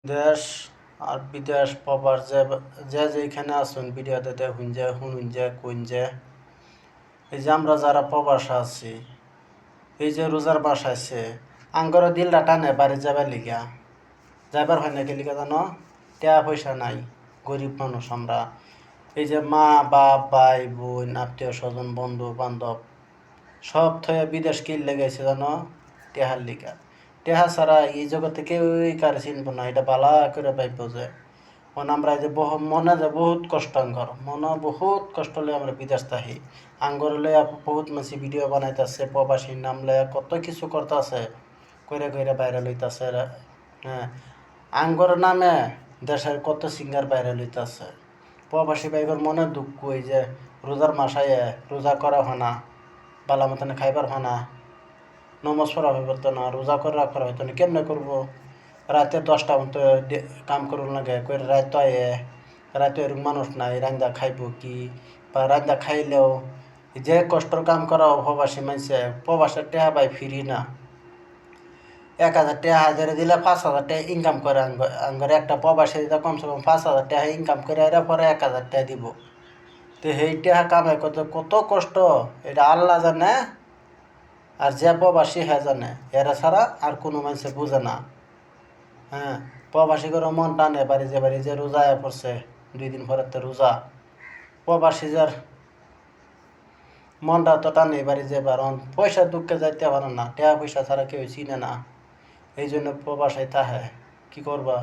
দেশ আর বিদেশ প্রবাস যে যেখানে আছেন ভিডিওতে দেখুন যে শুনুন যে কোন যে এই যে আমরা যারা প্রবাস আছি এই যে রোজার মাস আছে আঙ্গর দিলটা টানে বাড়ি যাবার লিগা যাইবার হয় না কি লিগা জানো টাকা পয়সা নাই গরিব মানুষ আমরা এই যে মা বাপ ভাই বোন আত্মীয় স্বজন বন্ধু বান্ধব সব থয়ে বিদেশ কি লেগেছে জানো টেহার লিগা টেহা ছাড়া এই জগতে কেউই কারে চিনব না এটা বালা করে পাইব যে আমরা যে মনে যে বহুত কষ্ট আঙ্গর মনে বহুত কষ্ট লয়ে আমরা বিদেশ থাকি আঙ্গর লয়ে বহুত মাসি ভিডিও বানাইতেছে প্রবাসীর নাম লয়ে কত কিছু করতেছে কইরা কইরা বাইরে লইতাছে হ্যাঁ আঙ্গর নামে দেশের কত সিঙ্গার বাইরে লইতাছে প্রবাসী ভাইগর মনে দুঃখ এই যে রোজার মাসায় রোজা করা হয় না বালা মতনে খাইবার হয় না নমাজ পড়া হইবার তো না রোজা করে রাখার হয়তো না কেমনে করবো রাতে 10টা মতো কাম করুন লাগে কই রাত রাতে এরকম মানুষ নাই রান্দা খাইব কি বা রান্দা খাইলেও যে কষ্টর কাম করা প্রবাসী মানুষে প্রবাসের টেহা পাই ফিরি না 1000 টাকা হাজারে দিলে 5000 টাকা ইনকাম করে আঙ্গরে একটা প্রবাসী দিতে কমসে কম 5000 টাকা ইনকাম করে এরা পরে 1000 টাকা দিব তো সেই টাকা কামাই করতে কত কষ্ট এটা আল্লাহ জানে আর যে প্রবাসী হ্যাঁ জানে এরা ছাড়া আর কোনো মানুষে বুঝে না হ্যাঁ প্রবাসী করে মন টানে বাড়ি যে রোজা পড়ছে 2 দিন পরে তো রোজা প্রবাসী যার মনটা তো টানে বাড়ি যে পারন পয়সা দুঃখে যাইতে পারেন না টাকা পয়সা ছাড়া কেউ চিনে না এই জন্য প্রবাসে তাহে কি করবা।